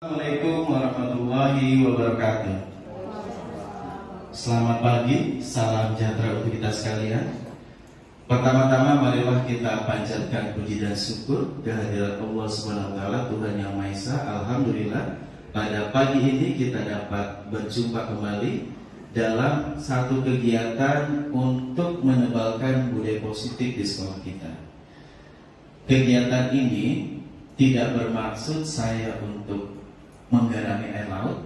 Assalamualaikum warahmatullahi wabarakatuh. Selamat pagi, salam sejahtera untuk kita sekalian. Pertama-tama marilah kita panjatkan puji dan syukur kehadirat Allah SWT, Tuhan Yang Maha Esa. Alhamdulillah, pada pagi ini kita dapat berjumpa kembali dalam satu kegiatan untuk menebalkan budaya positif di sekolah kita. Kegiatan ini tidak bermaksud saya untuk menggarami air laut,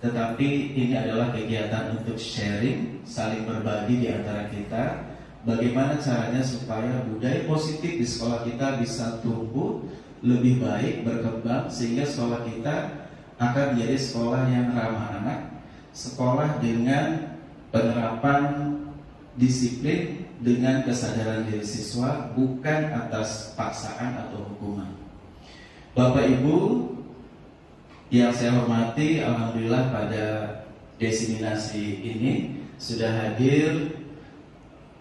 tetapi ini adalah kegiatan untuk sharing, saling berbagi di antara kita. Bagaimana caranya supaya budaya positif di sekolah kita bisa tumbuh lebih baik, berkembang, sehingga sekolah kita akan menjadi sekolah yang ramah anak, sekolah dengan penerapan disiplin dengan kesadaran diri siswa, bukan atas paksaan atau hukuman. Bapak Ibu yang saya hormati, alhamdulillah pada desiminasi ini sudah hadir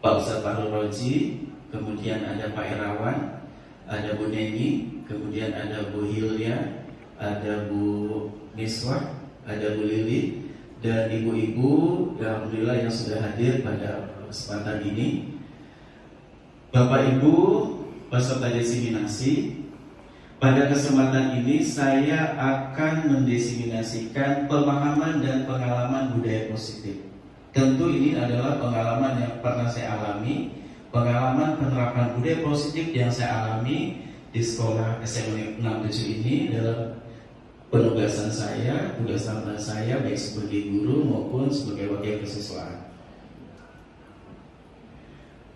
Pak Ustadz Fahrul Roji, kemudian ada Pak Irawan, ada Bu Neni, kemudian ada Bu Hilya, ada Bu Miswah, ada Bu Lili, dan ibu-ibu alhamdulillah yang sudah hadir pada kesempatan ini. Bapak Ibu peserta desiminasi, pada kesempatan ini saya akan mendesiminasikan pemahaman dan pengalaman budaya positif. Tentu ini adalah pengalaman yang pernah saya alami, pengalaman penerapan budaya positif yang saya alami di sekolah SMA 67 ini dalam penugasan saya, tugas tambahan saya baik sebagai guru maupun sebagai wakil kesiswaan.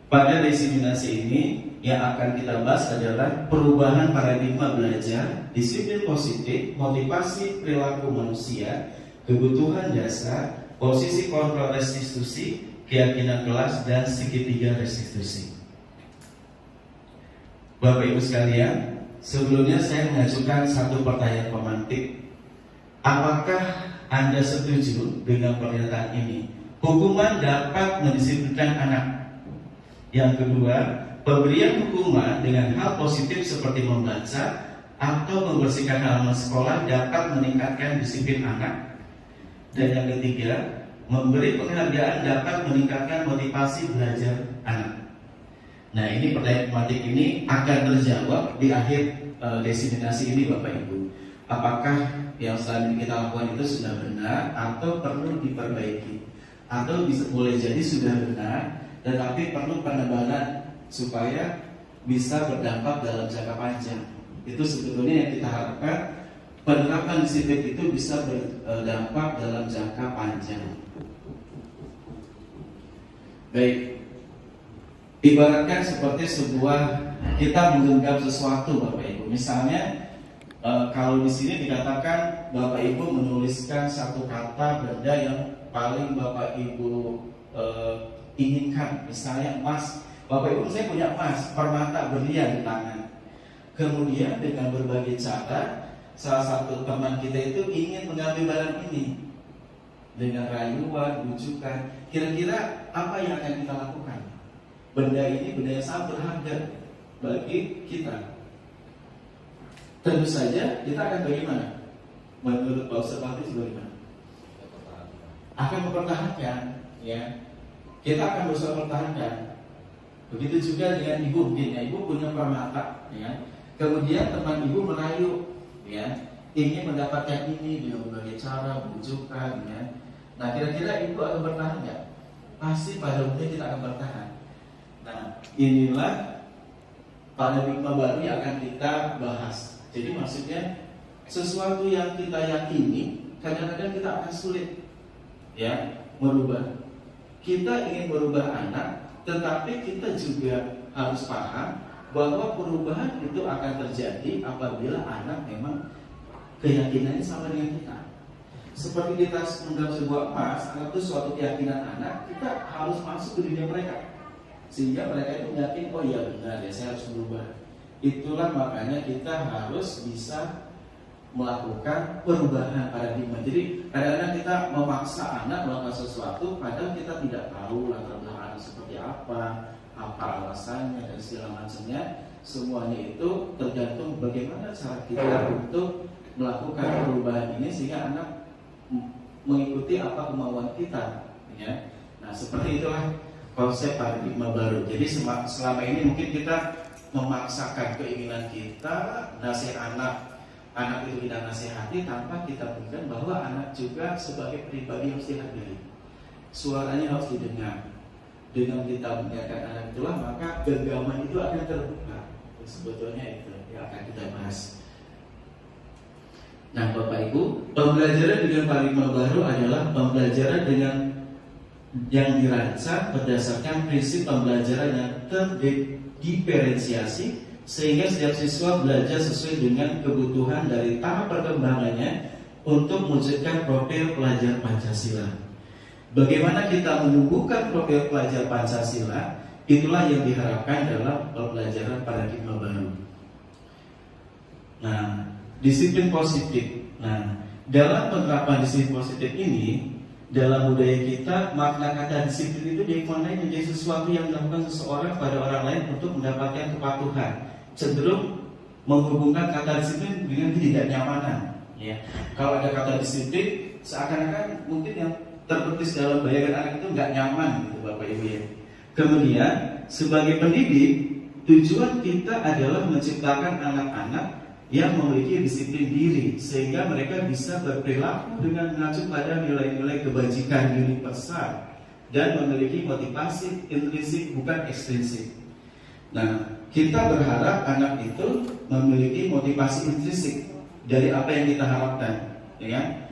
Pada desiminasi ini yang akan kita bahas adalah perubahan paradigma belajar, disiplin positif, motivasi perilaku manusia, kebutuhan dasar, posisi kontrol restitusi, keyakinan kelas, dan segitiga restitusi. Bapak Ibu sekalian, sebelumnya saya mengajukan satu pertanyaan pemantik. Apakah Anda setuju dengan pernyataan ini? Hukuman dapat mendisiplinkan anak. Yang kedua, pemberian hukuman dengan hal positif seperti membaca atau membersihkan halaman sekolah dapat meningkatkan disiplin anak. Dan yang ketiga, memberi penghargaan dapat meningkatkan motivasi belajar anak. Nah, ini pertanyaan tematik ini akan terjawab di akhir desiminasi ini, Bapak Ibu. Apakah yang selama ini kita lakukan itu sudah benar atau perlu diperbaiki? Atau bisa boleh jadi sudah benar, tetapi perlu penebalan supaya bisa berdampak dalam jangka panjang. Itu sebetulnya yang kita harapkan, penerapan disiplin itu bisa berdampak dalam jangka panjang. Baik, ibaratkan seperti sebuah kita menggenggam sesuatu, Bapak Ibu. Misalnya kalau di sini dikatakan Bapak Ibu menuliskan satu kata benda yang paling Bapak Ibu inginkan, misalnya emas. Bapak Ibu, saya punya emas, permata, berlian di tangan. Kemudian dengan berbagai cara, salah satu teman kita itu ingin mengambil barang ini dengan rayuan, bujukan. Kira-kira apa yang akan kita lakukan? Benda ini benda yang sangat berharga bagi kita. Tentu saja kita akan bagaimana? Menurut Pak Ustadz Fahrul bagaimana? Akan mempertahankan, ya. Kita akan berusaha mempertahankan. Begitu juga dengan ibu, mungkin ya, ibu punya permata, ya. Kemudian teman ibu merayu, ya, ingin mendapatkan ini dengan berbagai cara, bujukan, ya. Nah, kira-kira ibu akan bertahan nggak? Pasti pada umumnya kita akan bertahan. Nah, inilah paradigma baru yang akan kita bahas. Jadi maksudnya sesuatu yang kita yakini kadang-kadang kita akan sulit, ya, merubah. Kita ingin merubah anak, tetapi kita juga harus paham bahwa perubahan itu akan terjadi apabila anak memang keyakinannya sama dengan kita. Seperti kita menggenggam sebuah emas, itu suatu keyakinan anak, kita harus masuk ke dunia mereka, sehingga mereka itu yakin, oh iya benar ya, saya harus berubah. Itulah makanya kita harus bisa melakukan perubahan paradigma. Jadi kadang-kadang kita memaksa anak melakukan sesuatu padahal kita tidak tahu latar belakang seperti apa alasannya dan segala macamnya. Semuanya itu tergantung bagaimana cara kita untuk melakukan perubahan ini sehingga anak mengikuti apa kemauan kita, ya. Nah, seperti itulah konsep paradigma baru. Jadi selama ini mungkin kita memaksakan keinginan kita, nasihat anak itu kita nasihati tanpa kita pikirkan bahwa anak juga sebagai pribadi harus dihargai. Suaranya harus didengar. Dengan kita mendengarkan anak itulah maka genggaman itu akan terbuka. Sebetulnya itu yang akan kita bahas. Nah, Bapak Ibu, pembelajaran dengan paradigma baru adalah pembelajaran dengan yang dirancang berdasarkan prinsip pembelajaran yang terdiferensiasi sehingga setiap siswa belajar sesuai dengan kebutuhan dari tahap perkembangannya untuk mewujudkan profil pelajar Pancasila. Bagaimana kita menumbuhkan profil pelajar Pancasila, itulah yang diharapkan dalam pembelajaran paradigma baru. Nah, disiplin positif. Nah, dalam penerapan disiplin positif ini, dalam budaya kita, makna kata disiplin itu dimaknai menjadi sesuatu yang dilakukan seseorang pada orang lain untuk mendapatkan kepatuhan. Cenderung menghubungkan kata disiplin dengan ketidaknyamanan. Ya. Kalau ada kata disiplin, seakan-akan mungkin yang terbetis dalam bayangan anak itu nggak nyaman, gitu Bapak Ibu ya. Kemudian, sebagai pendidik, tujuan kita adalah menciptakan anak-anak yang memiliki disiplin diri sehingga mereka bisa berperilaku dengan mengacu pada nilai-nilai kebajikan universal dan memiliki motivasi intrinsik bukan ekstrinsik. Nah, kita berharap anak itu memiliki motivasi intrinsik dari apa yang kita harapkan, ya.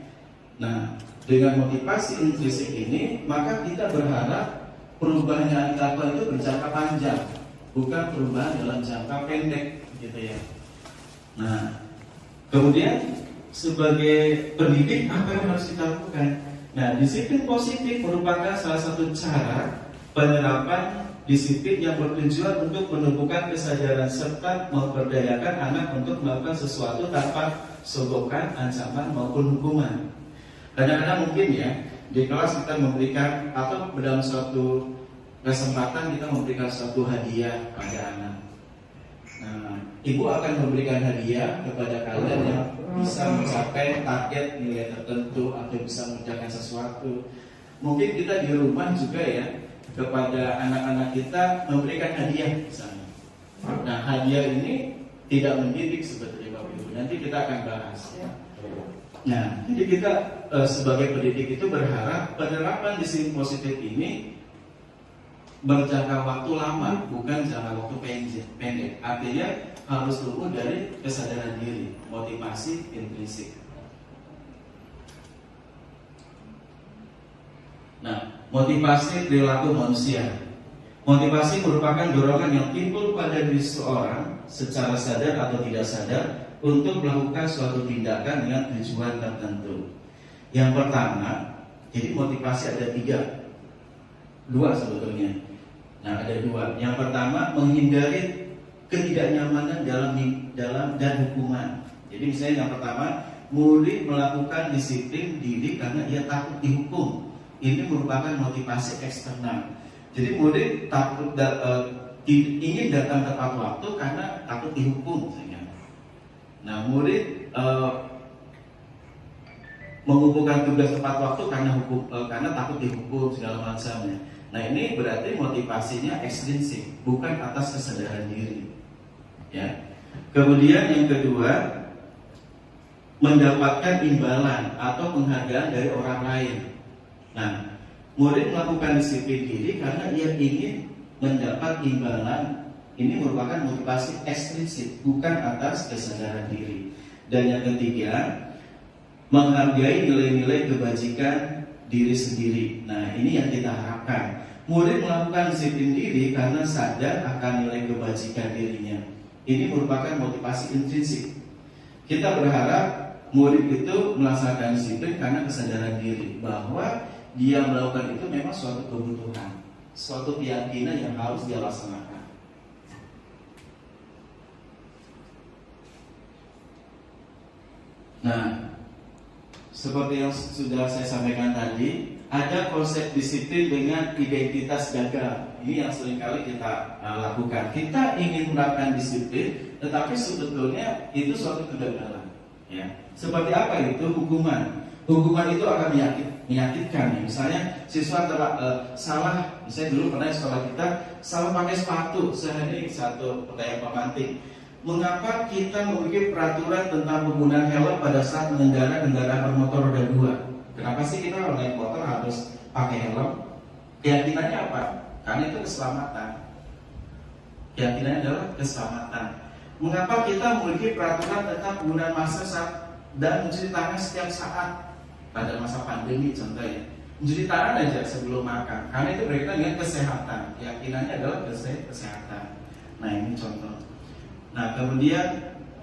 Nah, dengan motivasi intrinsik ini maka kita berharap perubahan yang kita lakukan itu berjangka panjang, bukan perubahan dalam jangka pendek, gitu ya. Nah, kemudian sebagai pendidik apa yang harus kita lakukan? Nah, disiplin positif merupakan salah satu cara penerapan disiplin yang bertujuan untuk menumbuhkan kesadaran serta memberdayakan anak untuk melakukan sesuatu tanpa sogokan, ancaman maupun hukuman. Kadang-kadang mungkin ya di kelas kita memberikan atau dalam suatu kesempatan kita memberikan suatu hadiah pada anak. Nah, ibu akan memberikan hadiah kepada kalian yang bisa mencapai target nilai tertentu atau bisa mengerjakan sesuatu. Mungkin kita di rumah juga ya kepada anak-anak kita memberikan hadiah misalnya. Nah, hadiah ini tidak mendidik sebetulnya Bapak Ibu. Nanti kita akan bahas. Nah, jadi kita sebagai pendidik itu berharap penerapan disiplin positif ini berjangka waktu lama, bukan jangka waktu pendek. Artinya harus tumbuh dari kesadaran diri, motivasi intrinsik. Nah, motivasi perilaku manusia. Motivasi merupakan dorongan yang timbul pada diri seseorang secara sadar atau tidak sadar untuk melakukan suatu tindakan dengan tujuan tertentu. Yang pertama, jadi motivasi ada dua sebetulnya. Nah, ada dua. Yang pertama, menghindari ketidaknyamanan dalam dan hukuman. Jadi misalnya yang pertama, murid melakukan disiplin diri karena ia takut dihukum. Ini merupakan motivasi eksternal. Jadi murid takut ingin datang tepat waktu karena takut dihukum misalnya. Nah, murid mengumpulkan tugas tepat waktu karena takut dihukum segala macamnya. Nah, ini berarti motivasinya ekstrinsik, bukan atas kesadaran diri. Ya. Kemudian yang kedua, mendapatkan imbalan atau penghargaan dari orang lain. Nah, murid melakukan disiplin diri karena ia ingin mendapat imbalan. Ini merupakan motivasi ekstrinsik, bukan atas kesadaran diri. Dan yang ketiga, menghargai nilai-nilai kebajikan diri sendiri. Nah, ini yang kita harapkan. Murid melakukan disiplin diri karena sadar akan nilai kebajikan dirinya. Ini merupakan motivasi intrinsik. Kita berharap murid itu melaksanakan disiplin karena kesadaran diri bahwa dia melakukan itu memang suatu kebutuhan, suatu keyakinan yang harus dia laksanakan. Nah, seperti yang sudah saya sampaikan tadi, ada konsep disiplin dengan identitas gagal. Ini yang seringkali kita lakukan. Kita ingin menerapkan disiplin, tetapi sebetulnya itu suatu kegagalan. Ya, seperti apa itu hukuman? Hukuman itu akan menyakitkan. Misalnya siswa salah, misalnya dulu pernah di sekolah kita salah pakai sepatu, sehari satu pertanyaan pemantik. Mengapa kita memiliki peraturan tentang penggunaan helm pada saat mengendarai kendaraan bermotor roda 2? Kenapa sih kita kalau naik motor harus pakai helm? Keyakinannya apa? Karena itu keselamatan. Keyakinannya adalah keselamatan. Mengapa kita memiliki peraturan tentang penggunaan masker dan mencuci tangan setiap saat pada masa pandemi contohnya? Mencuci tangan aja sebelum makan, karena itu berkaitan dengan kesehatan. Keyakinannya adalah kesehatan. Nah ini contoh. Nah kemudian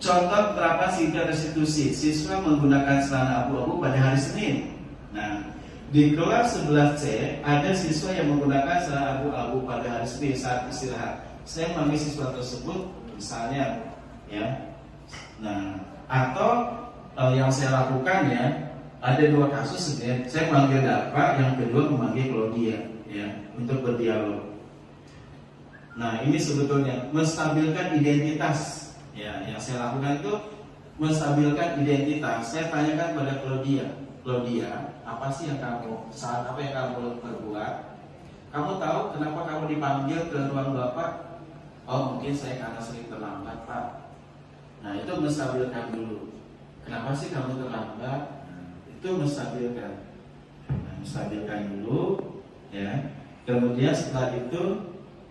contoh penerapan sidang restitusi. Siswa menggunakan celana abu-abu pada hari Senin. Nah di kelas 11C ada siswa yang menggunakan celana abu-abu pada hari Senin saat istirahat. Saya memanggil siswa tersebut, misalnya, ya. Nah, atau yang saya lakukan ya, ada dua kasus sebenarnya. Saya memanggil Dapa, yang kedua memanggil Claudia, ya, untuk berdialog. Nah, ini sebetulnya menstabilkan identitas, ya. Yang saya lakukan itu menstabilkan identitas. Saya tanyakan pada Claudia, apa sih yang kamu, saat apa yang kamu perbuat? Kamu tahu kenapa kamu dipanggil ke ruang Bapak? Oh mungkin saya karena sering terlambat Pak. Nah itu menstabilkan dulu. Kenapa sih kamu terlambat? Itu menstabilkan. Nah, menstabilkan dulu, ya. Kemudian setelah itu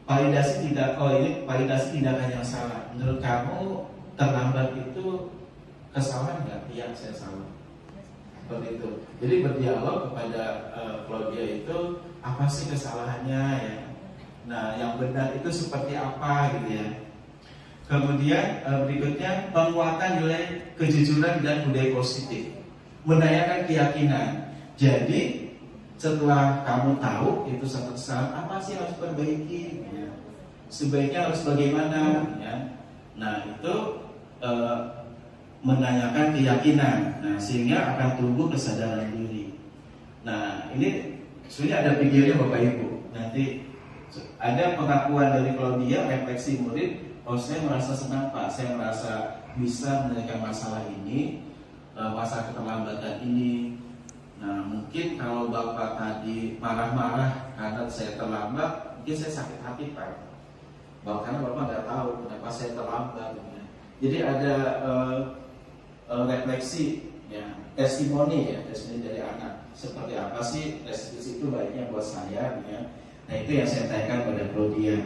validasi tindakan yang salah. Menurut kamu terlambat itu kesalahan nggak? Iya saya salah. Seperti itu. Jadi berdialog kepada Claudia itu apa sih kesalahannya ya? Nah, yang benar itu seperti apa gitu ya. Kemudian berikutnya penguatan nilai kejujuran dan budaya positif, menanyakan keyakinan. Jadi setelah kamu tahu itu satu kesalahan, apa sih yang harus diperbaiki? Ya. Sebaiknya harus bagaimana? Ya. Nah itu menanyakan keyakinan. Nah sehingga akan tumbuh kesadaran diri. Nah ini sebenarnya ada videonya Bapak Ibu. Nanti ada pengakuan dari Claudia, refleksi murid, oh saya merasa senang Pak, saya merasa bisa menyelesaikan masalah ini, masalah keterlambatan ini. Nah mungkin kalau Bapak tadi marah-marah karena saya terlambat, mungkin saya sakit hati Pak, karena Bapak nggak tahu kenapa saya terlambat. Jadi ada refleksi, ya, testimoni dari anak. Seperti apa sih restitusi itu baiknya buat saya, ya. Nah itu yang saya tanyakan pada Claudia.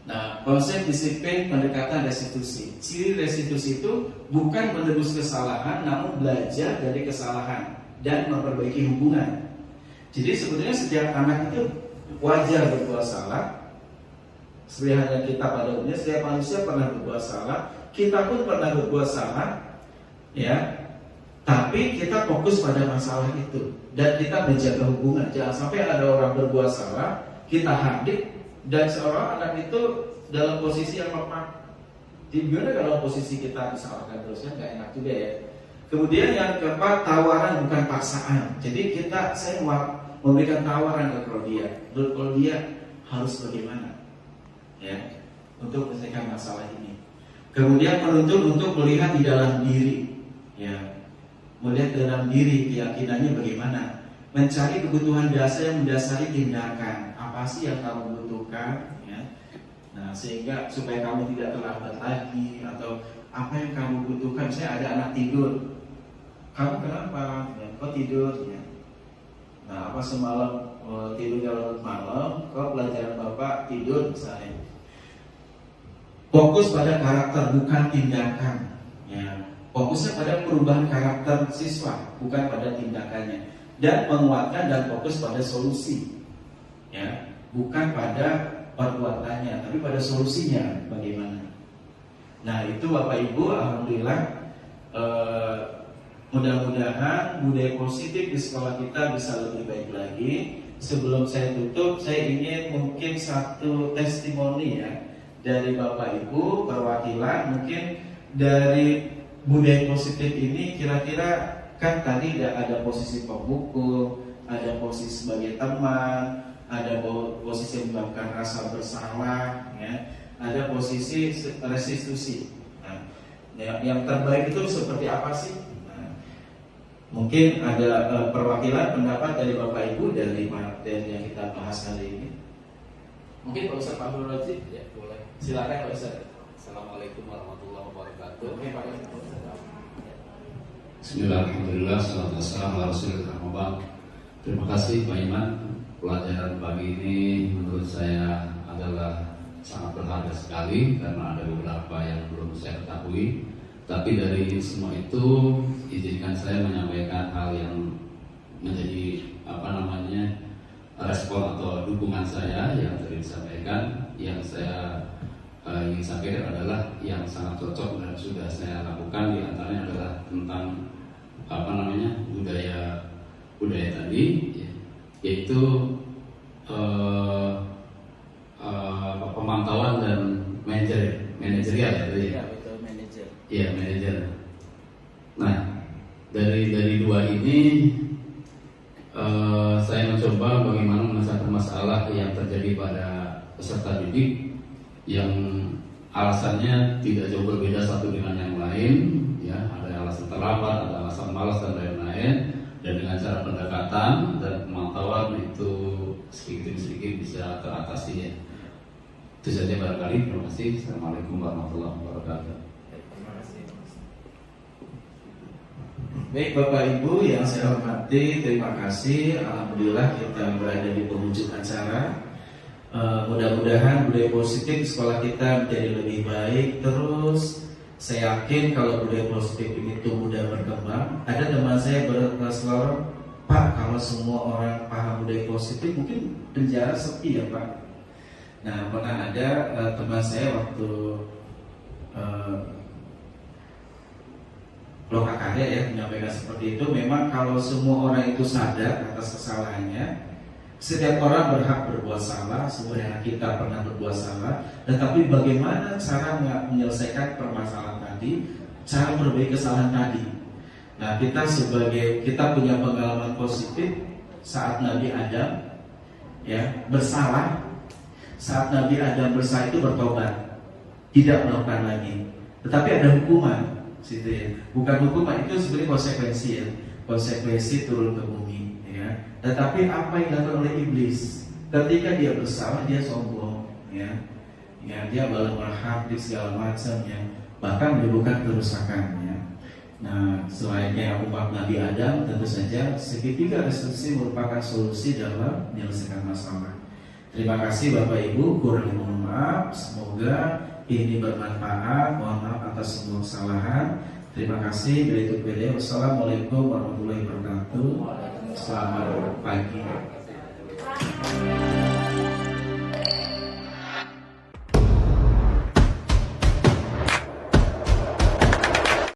Nah konsep disiplin pendekatan restitusi. Ciri restitusi itu bukan menebus kesalahan, namun belajar dari kesalahan dan memperbaiki hubungan. Jadi sebenarnya setiap anak itu wajar berbuat salah. Seperti halnya kita pada umumnya, setiap manusia pernah berbuat salah. Kita pun pernah berbuat salah, ya. Tapi kita fokus pada masalah itu dan kita menjaga hubungan. Jangan sampai ada orang berbuat salah, kita hadir dan seorang anak itu dalam posisi yang lemah. Gimana kalau posisi kita disalahkan terusnya, nggak enak juga ya. Kemudian yang keempat, tawaran bukan paksaan. Jadi saya memberikan tawaran ke Claudia. Menurut Claudia harus bagaimana, ya, untuk menyelesaikan masalah ini. Kemudian menuntut untuk melihat di dalam diri, ya. Melihat dalam diri keyakinannya bagaimana, mencari kebutuhan dasar yang mendasari tindakan. Apa sih yang kamu butuhkan, ya? Nah sehingga supaya kamu tidak terlambat lagi, atau apa yang kamu butuhkan. Misalnya ada anak tidur, kamu kenapa? Ya, kok tidur? Ya. Nah apa semalam tidur larut malam, kok pelajaran bapak tidur misalnya. Fokus pada karakter bukan tindakan, ya. Fokusnya pada perubahan karakter siswa, bukan pada tindakannya. Dan menguatkan dan fokus pada solusi, ya, bukan pada perbuatannya, tapi pada solusinya bagaimana. Nah itu Bapak Ibu, alhamdulillah, mudah-mudahan budaya positif di sekolah kita bisa lebih baik lagi. Sebelum saya tutup, saya ingin mungkin satu testimoni, ya, dari Bapak Ibu perwakilan. Mungkin dari budaya positif ini kira-kira, kan tadi ada posisi pembuku, ada posisi sebagai teman, ada posisi menyebabkan rasa bersalah, ya, ada posisi restitusi. Nah, Yang terbaik itu seperti apa sih? Nah, mungkin ada perwakilan pendapat dari Bapak Ibu dari materi yang kita bahas kali ini. Mungkin Pak Ustaz Abdul Rajid, ya boleh. Silakan Pak Ustaz. Assalamualaikum warahmatullahi wabarakatuh. Oke, Pak. Bismillahirrahmanirrahim. Assalamualaikum warahmatullahi wabarakatuh. Terima kasih Pak Iman. Pelajaran pagi ini menurut saya adalah sangat berharga sekali karena ada beberapa yang belum saya ketahui. Tapi dari semua itu izinkan saya menyampaikan hal yang menjadi respon atau dukungan saya yang tadi disampaikan. Yang saya ingin sampaikan adalah yang sangat cocok dan sudah saya lakukan, di antaranya adalah tentang budaya tadi, yaitu pemantauan dan manajerial ya tadi. Ya, betul, manajer. Iya, manajer. Nah, dari dua ini saya mencoba bagaimana menyelesaikan masalah yang terjadi pada peserta didik yang alasannya tidak jauh berbeda satu dengan yang lain, ya, ada alasan terlambat, ada alasan malas dan lain-lain, dan dengan cara pendekatan dan pemantauan itu sedikit demi sedikit bisa teratasi ya. Itu saja barangkali. Terima kasih. Assalamualaikum warahmatullahi wabarakatuh. Terima kasih. Baik Bapak Ibu yang saya hormati, terima kasih. Alhamdulillah kita berada di penghujung acara. Mudah-mudahan budaya positif di sekolah kita menjadi lebih baik. Terus saya yakin kalau budaya positif ini tumbuh dan berkembang. Ada teman saya berkelas Pak, kalau semua orang paham budaya positif mungkin penjara sepi ya Pak. Nah, pernah ada teman saya waktu loka karya ya menyampaikan seperti itu. Memang kalau semua orang itu sadar atas kesalahannya, setiap orang berhak berbuat salah, sebenarnya kita pernah berbuat salah. Tetapi bagaimana cara menyelesaikan permasalahan tadi, cara memperbaiki kesalahan tadi. Nah, kita punya pengalaman positif saat Nabi Adam ya bersalah. Saat Nabi Adam bersalah itu bertobat, tidak melakukan lagi. Tetapi ada hukuman, situ ya. Bukan hukuman, itu sebenarnya konsekuensi ya. Konsekuensi turun ke bumi. Tetapi apa yang dilakukan oleh iblis ketika dia bersalah, dia sombong, ya dia berlahap di segala macamnya, bahkan menimbulkan kerusakan. Ya. Nah, selainnya umat Nabi Adam, tentu saja segitiga restitusi merupakan solusi dalam menyelesaikan masalah. Terima kasih Bapak Ibu, kurang mohon maaf. Semoga ini bermanfaat. Mohon maaf atas semua kesalahan. Terima kasih. Wassalamualaikum warahmatullahi wabarakatuh. Selamat pagi.